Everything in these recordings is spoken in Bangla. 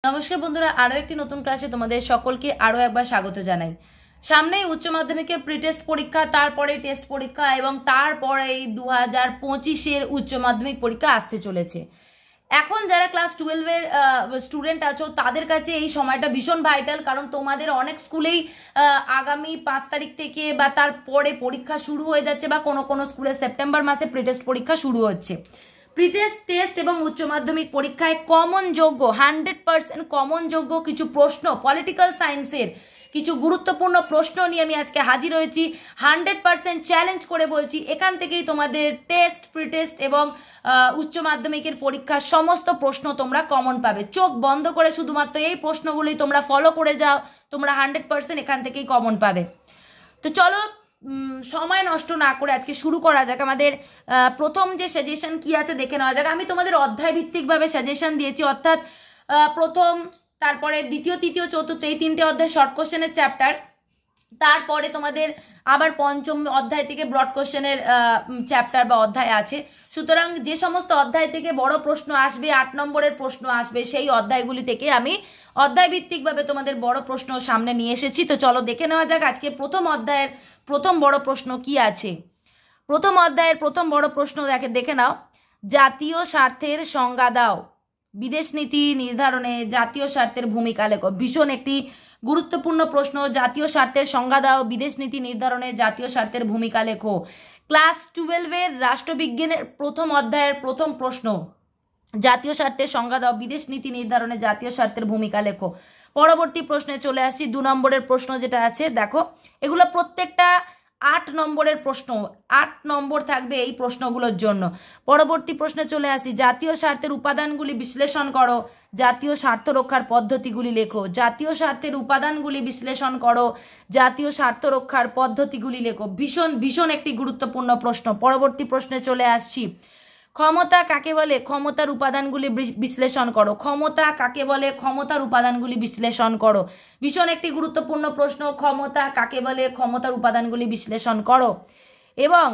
নমস্কার বন্ধুরা, আরও একটি নতুন ক্লাসে তোমাদের সকলকে আরও একবার স্বাগত জানাই। সামনেই উচ্চ মাধ্যমিকে প্রি টেস্ট পরীক্ষা, তারপরে টেস্ট পরীক্ষা এবং তারপরেই 2025-এর উচ্চ মাধ্যমিক পরীক্ষা আসতে চলেছে। এখন যারা ক্লাস 12-এর স্টুডেন্ট আছো তাদের কাছে এই সময়টা ভীষণ ভাইটাল, কারণ তোমাদের অনেক স্কুলেই আগামী 5 তারিখ থেকে বা তারপরে পরীক্ষা শুরু হয়ে যাচ্ছে, বা কোনো কোনো স্কুলে সেপ্টেম্বর মাসে প্রি টেস্ট পরীক্ষা শুরু হচ্ছে। প্রিটেস্ট টেস্ট এবং উচ্চ মাধ্যমিক পরীক্ষায় কমন যোগ্য 100% কমন যোগ্য কিছু প্রশ্ন, পলিটিক্যাল সায়েন্সের কিছু গুরুত্বপূর্ণ প্রশ্ন নিয়ে আমি আজকে হাজির হয়েছি। 100% চ্যালেঞ্জ করে বলছি, এখান থেকেই তোমাদের টেস্ট, প্রিটেস্ট এবং উচ্চ মাধ্যমিকের পরীক্ষার সমস্ত প্রশ্ন তোমরা কমন পাবে। চোখ বন্ধ করে শুধুমাত্র এই প্রশ্নগুলি তোমরা ফলো করে যাও, তোমরা 100% এখান থেকেই কমন পাবে। তো চলো সময় নষ্ট না করে আজকে শুরু করা যাক। আমাদের প্রথম যে সাজেশন কি আছে দেখে নেওয়া যাক। আমি তোমাদের অধ্যায় ভিত্তিকভাবে সাজেশন দিয়েছি, অর্থাৎ প্রথম, তারপরে দ্বিতীয়, তৃতীয়, চতুর্থ এই 3টে অধ্যায় শর্ট কোশ্চেনের চ্যাপ্টার, তারপরে তোমাদের আবার পঞ্চম অধ্যায় থেকে ব্রড কোশ্চেনের চ্যাপ্টার বা অধ্যায় আছে। সুতরাং যে সমস্ত অধ্যায় থেকে বড় প্রশ্ন আসবে, 8 নম্বরের প্রশ্ন আসবে, সেই অধ্যায়গুলি থেকে আমি অধ্যায় ভিত্তিকভাবে তোমাদের বড় প্রশ্ন সামনে নিয়ে এসেছি। তো চলো দেখে নেওয়া যাক আজকে প্রথম অধ্যায়ের প্রথম বড় প্রশ্ন কি আছে। প্রথম অধ্যায়ের প্রথম বড় প্রশ্ন দেখে নাও। জাতীয় স্বার্থের সংজ্ঞা দাও, বিদেশ নীতি নির্ধারণে জাতীয় স্বার্থের ভূমিকা লেখো। ভীষণ একটি গুরুত্বপূর্ণ প্রশ্ন। জাতীয় স্বার্থের সংজ্ঞা দাও, বিদেশ নীতি নির্ধারণে জাতীয় স্বার্থের ভূমিকা লেখো। ক্লাস 12-এর রাষ্ট্রবিজ্ঞানের প্রথম অধ্যায়ের প্রথম প্রশ্ন, জাতীয় স্বার্থের সংজ্ঞা দাও, বিদেশ নীতি নির্ধারণে জাতীয় স্বার্থের ভূমিকা লেখো। পরবর্তী প্রশ্নে চলে আসি। 2 নম্বরের প্রশ্ন যেটা আছে, দেখো এগুলো প্রত্যেকটা 8 নম্বরের প্রশ্ন, 8 নম্বর থাকবে এই প্রশ্নগুলোর জন্য। পরবর্তী প্রশ্নে চলে আসি। জাতীয় স্বার্থের উপাদানগুলি বিশ্লেষণ করো, জাতীয় স্বার্থ রক্ষার পদ্ধতিগুলি লেখো। জাতীয় স্বার্থের উপাদানগুলি বিশ্লেষণ করো, জাতীয় স্বার্থ রক্ষার পদ্ধতিগুলি লেখো। ভীষণ ভীষণ একটি গুরুত্বপূর্ণ প্রশ্ন। পরবর্তী প্রশ্নে চলে আসছি। ক্ষমতা কাকে বলে, ক্ষমতার উপাদানগুলি বিশ্লেষণ করো। ক্ষমতা কাকে বলে, ক্ষমতার উপাদানগুলি বিশ্লেষণ করো। ভীষণ একটি গুরুত্বপূর্ণ প্রশ্ন। ক্ষমতা কাকে বলে, ক্ষমতার উপাদানগুলি বিশ্লেষণ করো। এবং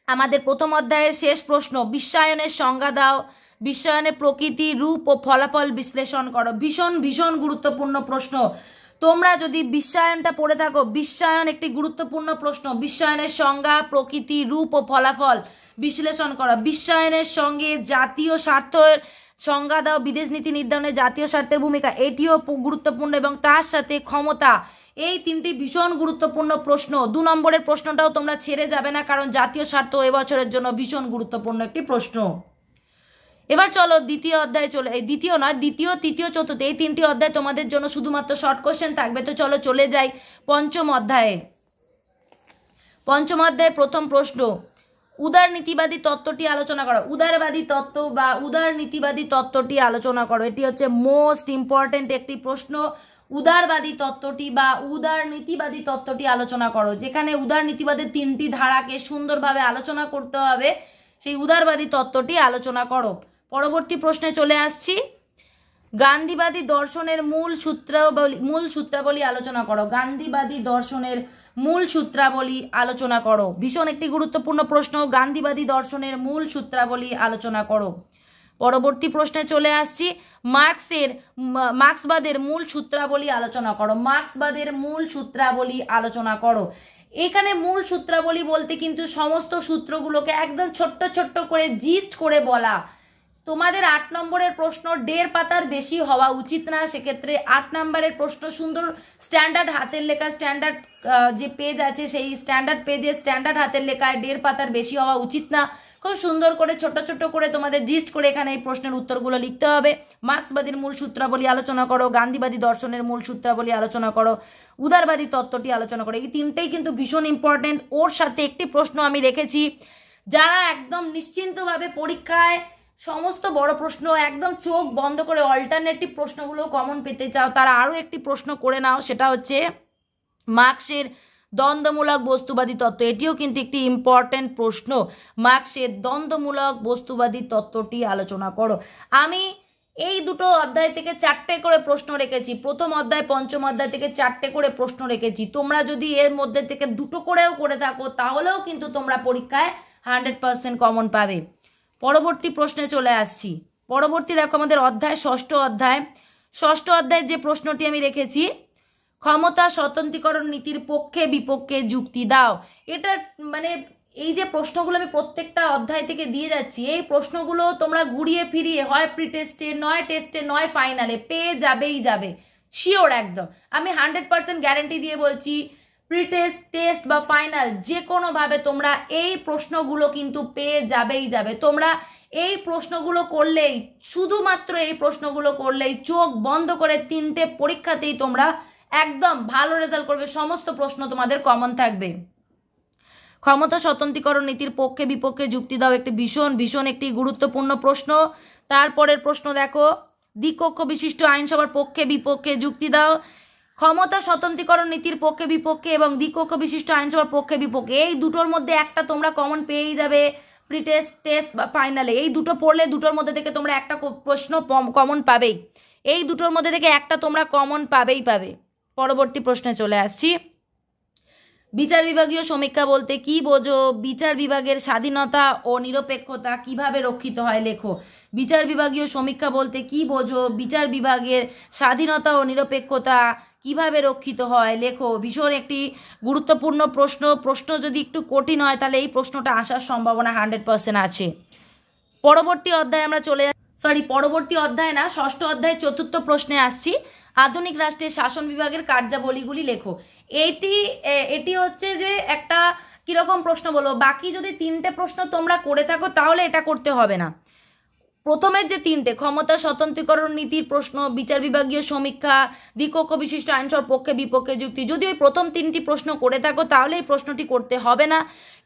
আমাদের প্রথম অধ্যায়ের শেষ প্রশ্ন, বিশ্বায়নের সংজ্ঞা দাও, বিশ্বায়নের প্রকৃতি, রূপ ও ফলাফল বিশ্লেষণ করো। ভীষণ ভীষণ গুরুত্বপূর্ণ প্রশ্ন। তোমরা যদি বিশ্বায়নটা পড়ে থাকো, বিশ্বায়ন একটি গুরুত্বপূর্ণ প্রশ্ন। বিশ্বায়নের সংজ্ঞা, প্রকৃতি, রূপ ও ফলাফল বিশ্লেষণ করা। বিশ্বায়নের সঙ্গে জাতীয় স্বার্থের সংজ্ঞা দাও, বিদেশ নীতি নির্ধারণে জাতীয় স্বার্থের ভূমিকা, এটিও গুরুত্বপূর্ণ। এবং তার সাথে ক্ষমতা, এই 3টি ভীষণ গুরুত্বপূর্ণ প্রশ্ন। 2 নম্বরের প্রশ্নটাও তোমরা ছেড়ে যাবে না, কারণ জাতীয় স্বার্থ এবছরের জন্য ভীষণ গুরুত্বপূর্ণ একটি প্রশ্ন। এবার চলো দ্বিতীয় অধ্যায় দ্বিতীয়, তৃতীয়, চতুর্থ এই 3টি অধ্যায় তোমাদের জন্য শুধুমাত্র শর্ট কোশ্চেন থাকবে। তো চলো চলে যাই পঞ্চম অধ্যায়ে। পঞ্চম অধ্যায়ে প্রথম প্রশ্ন, উদারনীতিবাদী তত্ত্বটি আলোচনা করো। উদারবাদী তত্ত্ব বা উদারনীতিবাদী তত্ত্বটি আলোচনা করো। এটি হচ্ছে মোস্ট ইম্পর্টেন্ট একটি প্রশ্ন। উদারবাদী তত্ত্বটি বা উদারনীতিবাদী তত্ত্বটি আলোচনা করো। যেখানে উদারনীতিবাদের 3টি ধারাকে সুন্দরভাবে আলোচনা করতে হবে, সেই উদারবাদী তত্ত্বটি আলোচনা করো। পরবর্তী প্রশ্নে চলে আসছি। গান্ধীবাদী দর্শনের মূল সূত্রাবলী আলোচনা করো। গান্ধীবাদী দর্শনের মূল সূত্রাবলী আলোচনা করো। ভীষণ একটি গুরুত্বপূর্ণ প্রশ্ন। গান্ধীবাদী দর্শনের মূল সূত্রাবলী আলোচনা করো। পরবর্তী প্রশ্নে চলে আসছি। মার্ক্সবাদের মূল সূত্রাবলী আলোচনা করো। মার্ক্সবাদের মূল সূত্রাবলী আলোচনা করো। এখানে মূল সূত্রাবলী বলতে কিন্তু সমস্ত সূত্রগুলোকে একদম ছোট্ট ছোট্ট করে জিস্ট করে বলা। তোমাদের 8 নম্বরের প্রশ্ন 1.5 পাতার বেশি হওয়া উচিত না। সেক্ষেত্রে 8 নম্বরের প্রশ্ন সুন্দর স্ট্যান্ডার্ড হাতের লেখা, স্ট্যান্ডার্ড যে পেজ আছে সেই স্ট্যান্ডার্ড পেজে স্ট্যান্ডার্ড হাতের লেখায় 1.5 পাতার বেশি হওয়া উচিত না। খুব সুন্দর করে ছোট ছোট করে তোমাদের জিস্ট করে এখানে এই প্রশ্নের উত্তরগুলো লিখতে হবে। মার্ক্সবাদীর মূল সূত্রাবলী আলোচনা করো, গান্ধীবাদী দর্শনের মূল সূত্রাবলী আলোচনা করো, উদারবাদী তত্ত্বটি আলোচনা করো। এই 3টেই কিন্তু ভীষণ ইম্পর্টেন্ট। ওর সাথে একটি প্রশ্ন আমি রেখেছি, যারা একদম নিশ্চিন্তভাবে পরীক্ষায় সমস্ত বড় প্রশ্ন একদম চোখ বন্ধ করে অল্টারনেটিভ প্রশ্নগুলো কমন পেতে চাও, তারা আরও একটি প্রশ্ন করে নাও। সেটা হচ্ছে মার্ক্সের দ্বন্দ্বমূলক বস্তুবাদী তত্ত্ব। এটিও কিন্তু একটি ইম্পর্টেন্ট প্রশ্ন। মার্ক্সের দ্বন্দ্বমূলক বস্তুবাদী তত্ত্বটি আলোচনা করো। আমি এই দুটো অধ্যায় থেকে 4টে করে প্রশ্ন রেখেছি। প্রথম অধ্যায়, পঞ্চম অধ্যায় থেকে 4টে করে প্রশ্ন রেখেছি। তোমরা যদি এর মধ্যে থেকে 2টো করেও করে থাকো তাহলেও কিন্তু তোমরা পরীক্ষায় 100% কমন পাবে। পরবর্তী প্রশ্নে চলে আসছি। পরবর্তী দেখো আমাদের অধ্যায়, ষষ্ঠ অধ্যায়। ষষ্ঠ অধ্যায়ের যে প্রশ্নটি আমি রেখেছি, ক্ষমতা স্বতন্ত্রীকরণ নীতির পক্ষে বিপক্ষে যুক্তি দাও। এটা মানে এই যে প্রশ্নগুলো আমি প্রত্যেকটা অধ্যায় থেকে দিয়ে যাচ্ছি, এই প্রশ্নগুলো তোমরা ঘুরিয়ে ফিরিয়ে হয় প্রি টেস্টে, নয় টেস্টে, নয় ফাইনালে পেয়ে যাবেই যাবে, শিওর একদম। আমি 100% গ্যারেন্টি দিয়ে বলছি, প্রি টেস্ট, টেস্ট বা ফাইনাল যে কোনোভাবে তোমরা এই প্রশ্নগুলো কিন্তু পেয়ে যাবেই যাবে। তোমরা এই প্রশ্নগুলো করলেই, শুধুমাত্র এই প্রশ্নগুলো করলেই, চোখ বন্ধ করে 3টে পরীক্ষাতেই তোমরা একদম ভালো রেজাল্ট করবে। সমস্ত প্রশ্ন তোমাদের কমন থাকবে। ক্ষমতা স্বতন্ত্রীকরণ নীতির পক্ষে বিপক্ষে যুক্তি দাও একটি ভীষণ একটি গুরুত্বপূর্ণ প্রশ্ন। তারপরের প্রশ্ন দেখো, দ্বিকক্ষ বিশিষ্ট আইনসভার পক্ষে বিপক্ষে যুক্তি দাও। ক্ষমতা স্বতন্ত্রীকরণ নীতির পক্ষে বিপক্ষে এবং দ্বিকক্ষ বিশিষ্ট আইনসভার পক্ষে বিপক্ষে, এই দুটোর মধ্যে একটা তোমরা কমন পেয়েই যাবে প্রি টেস্ট, টেস্ট বা ফাইনালে। এই দুটো পড়লে দুটোর মধ্যে থেকে তোমরা একটা প্রশ্ন কমন পাবেই, এই দুটোর মধ্যে থেকে একটা তোমরা কমন পাবেই পাবে। পরবর্তী প্রশ্নে চলে আসছি। বিচার বিভাগীয় সমীক্ষা বলতে কি বোঝো? বিচার বিভাগের স্বাধীনতা ও নিরপেক্ষতা কিভাবে রক্ষিত হয় লেখো। বিচার বিভাগীয় সমীক্ষা বলতে কি বোঝো? বিচার বিভাগের স্বাধীনতা ও নিরপেক্ষতা কিভাবে রক্ষিত হয় লেখো। ভীষণ একটি গুরুত্বপূর্ণ প্রশ্ন। প্রশ্ন যদি একটু কঠিন হয় তাহলে এই প্রশ্নটা আসার সম্ভাবনা 100% আছে। পরবর্তী অধ্যায়ে আমরা পরবর্তী অধ্যায় না, ষষ্ঠ অধ্যায় 4র্থ প্রশ্নে আসছি। আধুনিক রাষ্ট্রের শাসন বিভাগের কার্যাবলীগুলি লেখো। এটি হচ্ছে যে একটা কিরকম প্রশ্ন বলবো, বাকি যদি 3টে প্রশ্ন তোমরা করে থাকো তাহলে এটা করতে হবে না। প্রথমের যে 3টে, ক্ষমতা স্বতন্ত্রীকরণ নীতির প্রশ্ন, বিচার বিভাগীয় সমীক্ষা, দ্বিকক্ষ বিশিষ্ট আইনসভার পক্ষে বিপক্ষে যুক্তি, যদি ওই প্রথম 3টি প্রশ্ন করে থাকো তাহলে এই প্রশ্নটি করতে হবে না।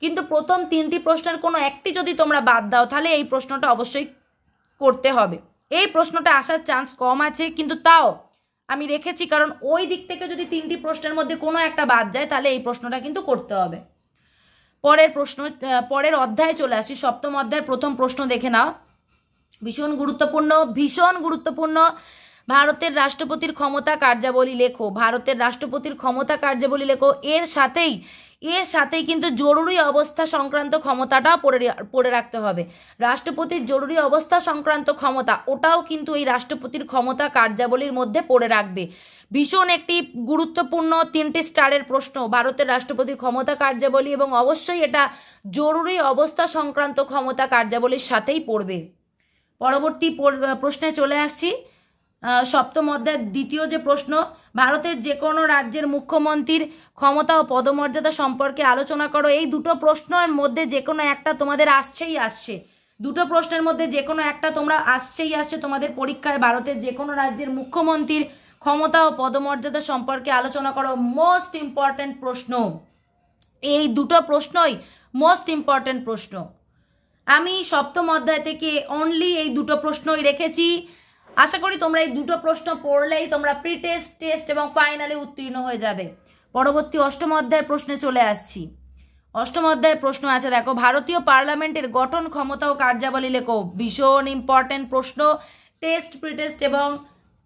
কিন্তু প্রথম 3টি প্রশ্নের কোনো একটি যদি তোমরা বাদ দাও তাহলে এই প্রশ্নটা অবশ্যই করতে হবে। এই প্রশ্নটা আসার চান্স কম আছে, কিন্তু তাও আমি রেখেছি, কারণ ওই দিক থেকে যদি 3টি প্রশ্নের মধ্যে কোনো একটা বাদ যায় তাহলে এই প্রশ্নটা কিন্তু করতে হবে। পরের অধ্যায়ে চলে আসি। 7ম অধ্যায়ের প্রথম প্রশ্ন দেখে নাও, ভীষণ গুরুত্বপূর্ণ। ভারতের রাষ্ট্রপতির ক্ষমতা কার্যাবলী লেখো। ভারতের রাষ্ট্রপতির ক্ষমতা কার্যাবলী লেখো। এর সাথেই কিন্তু জরুরি অবস্থা সংক্রান্ত ক্ষমতাটাও পড়ে রাখতে হবে। রাষ্ট্রপতির জরুরি অবস্থা সংক্রান্ত ক্ষমতা, ওটাও কিন্তু এই রাষ্ট্রপতির ক্ষমতা কার্যাবলীর মধ্যে পড়ে রাখবে। ভীষণ একটি গুরুত্বপূর্ণ 3টে স্টারের প্রশ্ন, ভারতের রাষ্ট্রপতির ক্ষমতা কার্যাবলী, এবং অবশ্যই এটা জরুরি অবস্থা সংক্রান্ত ক্ষমতা কার্যাবলীর সাথেই পড়বে। পরবর্তী প্রশ্নে চলে আসছি। 7ম অধ্যায়ের 2য় যে প্রশ্ন, ভারতের যে কোনো রাজ্যের মুখ্যমন্ত্রীর ক্ষমতা ও পদমর্যাদা সম্পর্কে আলোচনা করো। এই দুটো প্রশ্নের মধ্যে যে কোনো একটা তোমাদের আসছে। দুটো প্রশ্নের মধ্যে যে কোনো একটা তোমরা আসছে তোমাদের পরীক্ষায়। ভারতের যে কোনো রাজ্যের মুখ্যমন্ত্রীর ক্ষমতা ও পদমর্যাদা সম্পর্কে আলোচনা করো। মোস্ট ইম্পর্টেন্ট প্রশ্ন, এই দুটো প্রশ্নই মোস্ট ইম্পর্টেন্ট প্রশ্ন। আমি 7ম অধ্যায় থেকে অনলি এই দুটো প্রশ্নই রেখেছি। আশা করি তোমরা এই দুটো প্রশ্ন পড়লেই তোমরা প্রি টেস্ট, টেস্ট এবং ফাইনালে উত্তীর্ণ হয়ে যাবে। পরবর্তী 8ম অধ্যায়ের প্রশ্নে চলে আসছি। 8ম অধ্যায়ের প্রশ্ন আছে, দেখো, ভারতীয় পার্লামেন্টের গঠন ক্ষমতা ও কার্যাবলী লেখো। ভীষণ ইম্পর্টেন্ট প্রশ্ন, টেস্ট, প্রি টেস্ট এবং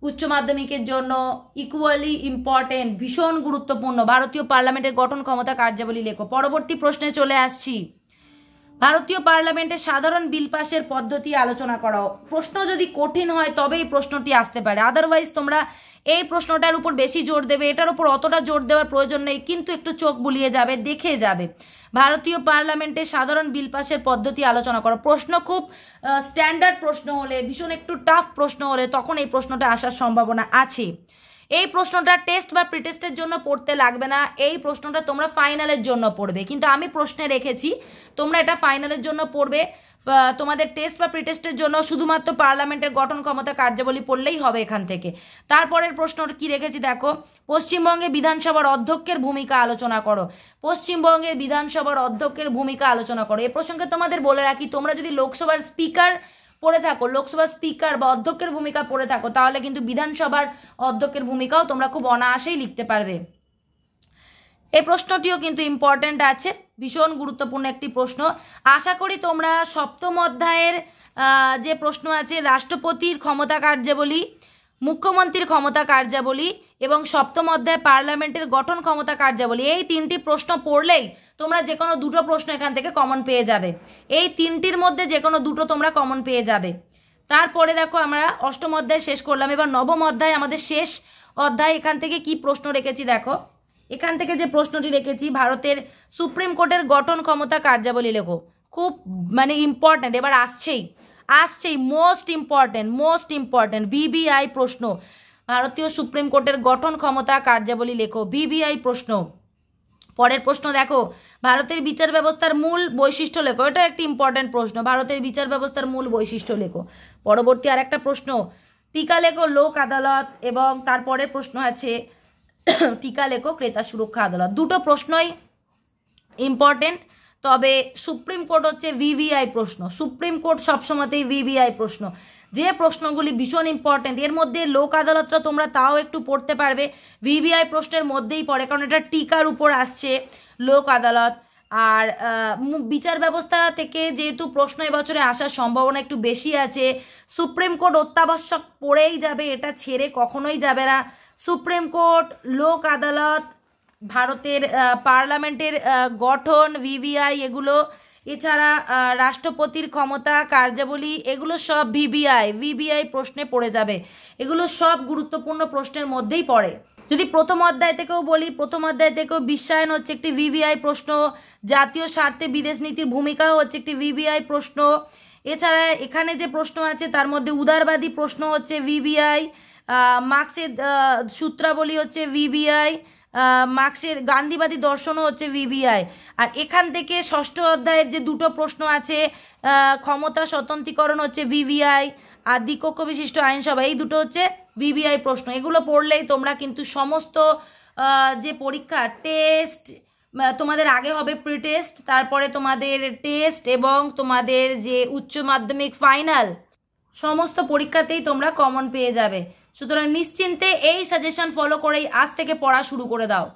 উচ্চ মাধ্যমিকের জন্য ইকুয়ালি ইম্পর্টেন্ট, ভীষণ গুরুত্বপূর্ণ। ভারতীয় পার্লামেন্টের গঠন ক্ষমতা কার্যাবলী লেখো। পরবর্তী প্রশ্নে চলে আসছি। ভারতীয় পার্লামেন্টে সাধারণ বিল পাশের পদ্ধতি আলোচনা করো। প্রশ্ন যদি কঠিন হয় তবে এই প্রশ্নটি আসতে পারে, আদারওয়াইজ তোমরা এই প্রশ্নটার উপর বেশি জোর দেবে, এটার উপর অতটা জোর দেওয়ার প্রয়োজন নেই, কিন্তু একটু চোখ বুলিয়ে যাবে, দেখে যাবে। ভারতীয় পার্লামেন্টে সাধারণ বিল পাশের পদ্ধতি আলোচনা করো। প্রশ্ন খুব স্ট্যান্ডার্ড প্রশ্ন হলে, ভীষণ একটু টাফ প্রশ্ন হলে তখন এই প্রশ্নটা আসার সম্ভাবনা আছে। এই প্রশ্নটা টেস্ট বা প্রিটেস্টের জন্য পড়তে লাগবে না, এই প্রশ্নটা তোমরা ফাইনালের জন্য পড়বে, কিন্তু আমি প্রশ্নে রেখেছি তোমরা এটা ফাইনালের জন্য পড়বে। তোমাদের টেস্ট বা প্রিটেস্টের জন্য শুধুমাত্র পার্লামেন্টের গঠন ক্ষমতা কার্যাবলী পড়লেই হবে এখান থেকে। তারপরের প্রশ্ন কি রেখেছি দেখো, পশ্চিমবঙ্গে বিধানসভার অধ্যক্ষের ভূমিকা আলোচনা করো। পশ্চিমবঙ্গের বিধানসভার অধ্যক্ষের ভূমিকা আলোচনা করো। এ প্রসঙ্গে তোমাদের বলে রাখি, তোমরা যদি লোকসভার স্পিকার পড়ে থাকো, লোকসভার স্পিকার বা অধ্যক্ষের ভূমিকা পড়ে থাকো, তাহলে কিন্তু বিধানসভার অধ্যক্ষের ভূমিকাও তোমরা খুব অনায়াসেই লিখতে পারবে। এই প্রশ্নটিও কিন্তু ইম্পর্টেন্ট আছে, ভীষণ গুরুত্বপূর্ণ একটি প্রশ্ন। আশা করি তোমরা 7ম অধ্যায়ের যে প্রশ্ন আছে, রাষ্ট্রপতির ক্ষমতা কার্যাবলী, মুখ্যমন্ত্রীর ক্ষমতা কার্যাবলী এবং 7ম অধ্যায় পার্লামেন্টের গঠন ক্ষমতা কার্যাবলী, এই 3টি প্রশ্ন পড়লেই তোমরা যে কোনো দুটো প্রশ্ন এখান থেকে কমন পেয়ে যাবে। এই 3টির মধ্যে যে কোনো দুটো তোমরা কমন পেয়ে যাবে। তারপরে দেখো আমরা অষ্টম অধ্যায় শেষ করলাম, এবার নবম অধ্যায় আমাদের শেষ অধ্যায়। এখান থেকে কি প্রশ্ন রেখেছি দেখো, এখান থেকে যে প্রশ্নটি রেখেছি, ভারতের সুপ্রিম কোর্টের গঠন ক্ষমতা কার্যাবলী লেখো। খুব মানে ইম্পর্ট্যান্ট, এবার আসছেই মোস্ট ইম্পর্ট্যান্ট ভিভিআই প্রশ্ন। ভারতীয় সুপ্রিম কোর্টের গঠন ক্ষমতা কার্যাবলী লেখো, ভিভিআই প্রশ্ন। পরের প্রশ্ন দেখো, ভারতের বিচার ব্যবস্থার মূল বৈশিষ্ট্য লেখো। এটা একটি ইম্পর্ট্যান্ট প্রশ্ন, ভারতের বিচার ব্যবস্থার মূল বৈশিষ্ট্য লেখো। পরবর্তী আর একটা প্রশ্ন, টিকা লেখো লোক আদালত, এবং তারপরের প্রশ্ন আছে টিকা লেখো ক্রেতা সুরক্ষা আদালত। দুটো প্রশ্নই ইম্পর্টেন্ট, তবে সুপ্রিম কোর্ট হচ্ছে ভিভিআই প্রশ্ন। সুপ্রিম কোর্ট সবসময়তেই ভিভিআই প্রশ্ন, যে প্রশ্নগুলি ভীষণ ইম্পর্টেন্ট। এর মধ্যে লোক আদালতটা তোমরা তাও একটু পড়তে পারবে, ভিভিআই প্রশ্নের মধ্যেই পড়ে, কারণ এটা টিকার উপর আসছে লোক আদালত। আর বিচার ব্যবস্থা থেকে যেহেতু প্রশ্ন এবছরে আসার সম্ভাবনা একটু বেশি আছে, সুপ্রিম কোর্ট অত্যাবশ্যক পড়েই যাবে, এটা ছেড়ে কখনোই যাবে না। সুপ্রিম কোর্ট, লোক আদালত, ভারতের পার্লামেন্টের গঠন, ভিভিআই এগুলো, এছাড়া রাষ্ট্রপতির ক্ষমতা কার্যাবলী, এগুলো সব ভিভিআই প্রশ্নে পড়ে যাবে। এগুলো সব গুরুত্বপূর্ণ প্রশ্নের মধ্যেই পড়ে। যদি প্রথম অধ্যায় থেকেও বলি, প্রথম অধ্যায় থেকেও বিশ্বায়ন হচ্ছে একটি ভিভিআই প্রশ্ন, জাতীয় স্বার্থে বিদেশ নীতির ভূমিকাও হচ্ছে একটি ভিভিআই প্রশ্ন। এছাড়া এখানে যে প্রশ্ন আছে তার মধ্যে উদারবাদী প্রশ্ন হচ্ছে ভিভিআই, মার্ক্সের সূত্রাবলী হচ্ছে ভিভিআই, মার্ক্সের গান্ধীবাদী দর্শনও হচ্ছে ভিভিআই। আর এখান থেকে ষষ্ঠ অধ্যায়ের যে দুটো প্রশ্ন আছে, ক্ষমতা স্বতন্ত্রীকরণ হচ্ছে ভিভিআই, আর দ্বিকক্ষ বিশিষ্ট আইনসভা, এই দুটো হচ্ছে ভিভিআই প্রশ্ন। এগুলো পড়লেই তোমরা কিন্তু সমস্ত যে পরীক্ষা টেস্ট তোমাদের আগে হবে প্রি টেস্ট, তারপরে তোমাদের টেস্ট এবং তোমাদের যে উচ্চ মাধ্যমিক ফাইনাল, সমস্ত পরীক্ষাতেই তোমরা কমন পেয়ে যাবে। সুতরাং নিশ্চিন্তে এই সাজেশন ফলো করেই আজ থেকে পড়া শুরু করে দাও।